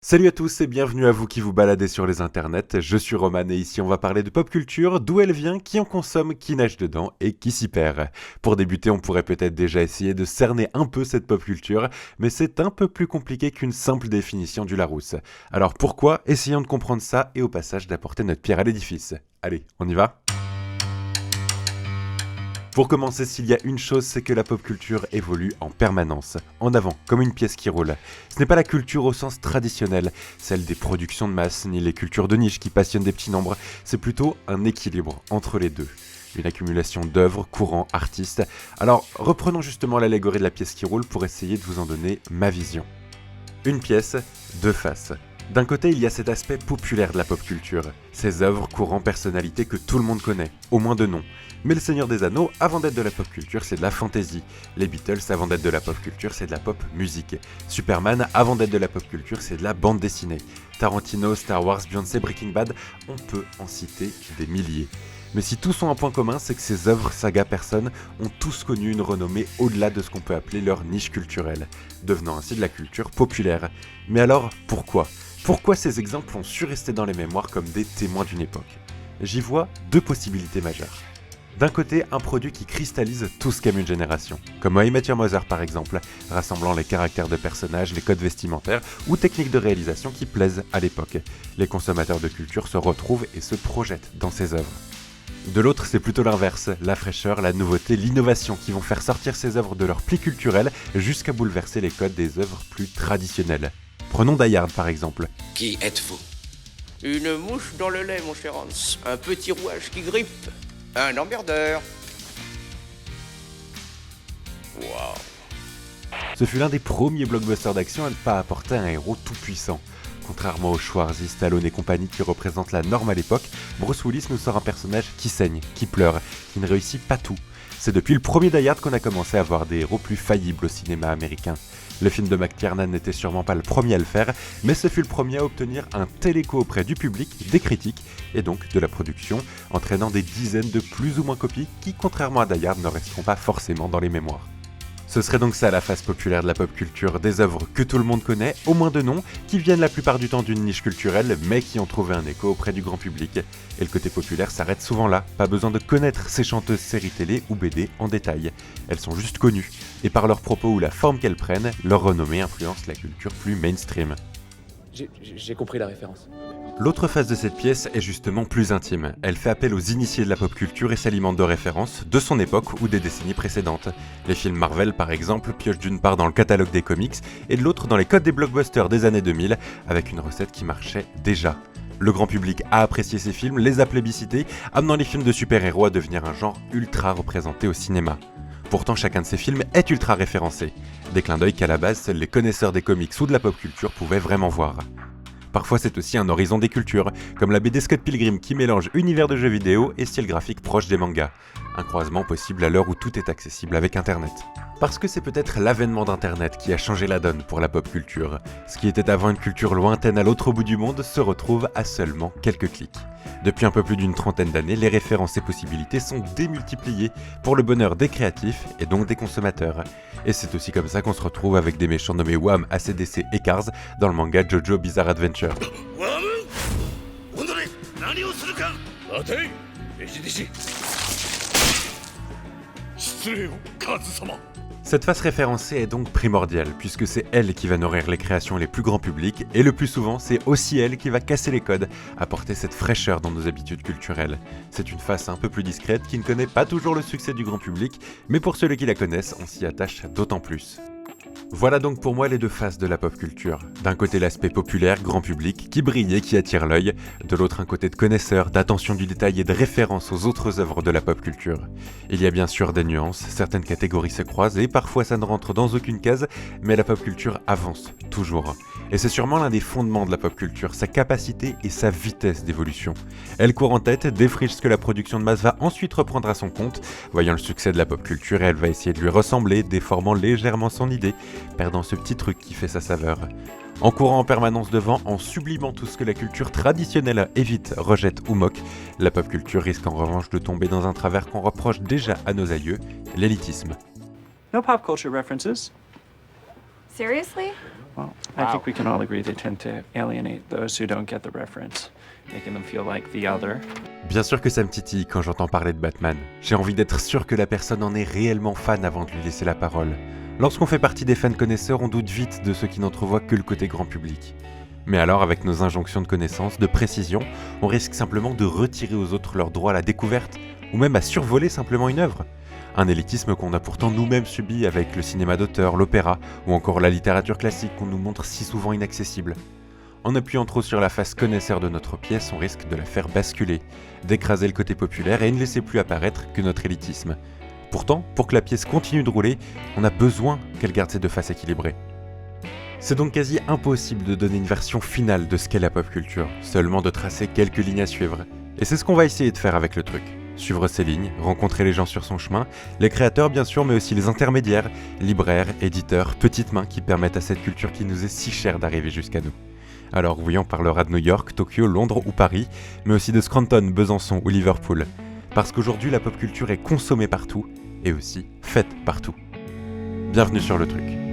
Salut à tous et bienvenue à vous qui vous baladez sur les internets, je suis Roman et ici on va parler de pop culture, d'où elle vient, qui en consomme, qui nage dedans et qui s'y perd. Pour débuter on pourrait peut-être déjà essayer de cerner un peu cette pop culture, mais c'est un peu plus compliqué qu'une simple définition du Larousse. Alors pourquoi? Essayons de comprendre ça et au passage d'apporter notre pierre à l'édifice. Allez, on y va? Pour commencer, s'il y a une chose, c'est que la pop culture évolue en permanence, en avant, comme une pièce qui roule. Ce n'est pas la culture au sens traditionnel, celle des productions de masse, ni les cultures de niche qui passionnent des petits nombres, c'est plutôt un équilibre entre les deux. Une accumulation d'œuvres, courants, artistes. Alors, reprenons justement l'allégorie de la pièce qui roule pour essayer de vous en donner ma vision. Une pièce, deux faces. D'un côté, il y a cet aspect populaire de la pop culture, ces œuvres, courants, personnalités que tout le monde connaît, au moins de nom. Mais le Seigneur des Anneaux, avant d'être de la pop culture, c'est de la fantasy. Les Beatles, avant d'être de la pop culture, c'est de la pop musique. Superman, avant d'être de la pop culture, c'est de la bande dessinée. Tarantino, Star Wars, Beyoncé, Breaking Bad, on peut en citer des milliers. Mais si tous ont un point commun, c'est que ces œuvres saga personnes ont tous connu une renommée au-delà de ce qu'on peut appeler leur niche culturelle, devenant ainsi de la culture populaire. Mais alors, pourquoi ? Pourquoi ces exemples ont su rester dans les mémoires comme des témoins d'une époque? J'y vois deux possibilités majeures. D'un côté, un produit qui cristallise tout ce qu'aime une génération, comme How I Met Your Mother par exemple, rassemblant les caractères de personnages, les codes vestimentaires ou techniques de réalisation qui plaisent à l'époque. Les consommateurs de culture se retrouvent et se projettent dans ces œuvres. De l'autre, c'est plutôt l'inverse, la fraîcheur, la nouveauté, l'innovation qui vont faire sortir ces œuvres de leur pli culturel jusqu'à bouleverser les codes des œuvres plus traditionnelles. Prenons Die Hard par exemple. Qui êtes-vous? Une mouche dans le lait, mon cher Hans. Un petit rouage qui grippe. Un emmerdeur. Waouh. Ce fut l'un des premiers blockbusters d'action à ne pas apporter un héros tout puissant. Contrairement aux Schwarzy, Stallone et compagnie qui représentent la norme à l'époque, Bruce Willis nous sort un personnage qui saigne, qui pleure, qui ne réussit pas tout. C'est depuis le premier Die Hard qu'on a commencé à voir des héros plus faillibles au cinéma américain. Le film de McTiernan n'était sûrement pas le premier à le faire, mais ce fut le premier à obtenir un tel écho auprès du public, des critiques et donc de la production, entraînant des dizaines de plus ou moins copies qui, contrairement à Die Hard, ne resteront pas forcément dans les mémoires. Ce serait donc ça la phase populaire de la pop culture, des œuvres que tout le monde connaît, au moins de nom, qui viennent la plupart du temps d'une niche culturelle, mais qui ont trouvé un écho auprès du grand public. Et le côté populaire s'arrête souvent là, pas besoin de connaître ces chanteuses séries télé ou BD en détail. Elles sont juste connues, et par leurs propos ou la forme qu'elles prennent, leur renommée influence la culture plus mainstream. J'ai compris la référence. L'autre phase de cette pièce est justement plus intime. Elle fait appel aux initiés de la pop culture et s'alimente de références de son époque ou des décennies précédentes. Les films Marvel, par exemple, piochent d'une part dans le catalogue des comics et de l'autre dans les codes des blockbusters des années 2000, avec une recette qui marchait déjà. Le grand public a apprécié ces films, les a plébiscités, amenant les films de super-héros à devenir un genre ultra représenté au cinéma. Pourtant, chacun de ces films est ultra référencé. Des clins d'œil qu'à la base, seuls les connaisseurs des comics ou de la pop culture pouvaient vraiment voir. Parfois c'est aussi un horizon des cultures, comme la BD Scott Pilgrim qui mélange univers de jeux vidéo et style graphique proche des mangas. Un croisement possible à l'heure où tout est accessible avec Internet. Parce que c'est peut-être l'avènement d'Internet qui a changé la donne pour la pop culture. Ce qui était avant une culture lointaine à l'autre bout du monde se retrouve à seulement quelques clics. Depuis un peu plus d'une trentaine d'années, les références et possibilités sont démultipliées pour le bonheur des créatifs et donc des consommateurs. Et c'est aussi comme ça qu'on se retrouve avec des méchants nommés Wham, AC/DC et Cars dans le manga JoJo Bizarre Adventure. Cette face référencée est donc primordiale, puisque c'est elle qui va nourrir les créations les plus grand public, et le plus souvent, c'est aussi elle qui va casser les codes, apporter cette fraîcheur dans nos habitudes culturelles. C'est une face un peu plus discrète qui ne connaît pas toujours le succès du grand public, mais pour ceux qui la connaissent, on s'y attache d'autant plus. Voilà donc pour moi les deux faces de la pop culture. D'un côté l'aspect populaire, grand public, qui brille et qui attire l'œil, de l'autre un côté de connaisseur, d'attention du détail et de référence aux autres œuvres de la pop culture. Il y a bien sûr des nuances, certaines catégories se croisent et parfois ça ne rentre dans aucune case, mais la pop culture avance, toujours. Et c'est sûrement l'un des fondements de la pop culture, sa capacité et sa vitesse d'évolution. Elle court en tête, défriche ce que la production de masse va ensuite reprendre à son compte, voyant le succès de la pop culture, elle va essayer de lui ressembler, déformant légèrement son idée, perdant ce petit truc qui fait sa saveur. En courant en permanence devant, en sublimant tout ce que la culture traditionnelle évite, rejette ou moque, la pop culture risque en revanche de tomber dans un travers qu'on reproche déjà à nos aïeux, l'élitisme. No pop culture references. Seriously? Well, I think we can all agree they tend to alienate those who don't get the reference, making them feel like the other. Bien sûr que ça me titille quand j'entends parler de Batman. J'ai envie d'être sûr que la personne en est réellement fan avant de lui laisser la parole. Lorsqu'on fait partie des fans connaisseurs, on doute vite de ceux qui n'entrevoient que le côté grand public. Mais alors, avec nos injonctions de connaissance, de précision, on risque simplement de retirer aux autres leur droit à la découverte, ou même à survoler simplement une œuvre. Un élitisme qu'on a pourtant nous-mêmes subi avec le cinéma d'auteur, l'opéra, ou encore la littérature classique qu'on nous montre si souvent inaccessible. En appuyant trop sur la face connaisseur de notre pièce, on risque de la faire basculer, d'écraser le côté populaire et ne laisser plus apparaître que notre élitisme. Pourtant, pour que la pièce continue de rouler, on a besoin qu'elle garde ses deux faces équilibrées. C'est donc quasi impossible de donner une version finale de ce qu'est la pop culture, seulement de tracer quelques lignes à suivre. Et c'est ce qu'on va essayer de faire avec le truc. Suivre ces lignes, rencontrer les gens sur son chemin, les créateurs bien sûr, mais aussi les intermédiaires, libraires, éditeurs, petites mains qui permettent à cette culture qui nous est si chère d'arriver jusqu'à nous. Alors oui, on parlera de New York, Tokyo, Londres ou Paris, mais aussi de Scranton, Besançon ou Liverpool. Parce qu'aujourd'hui, la pop culture est consommée partout, et aussi faite partout. Bienvenue sur le truc.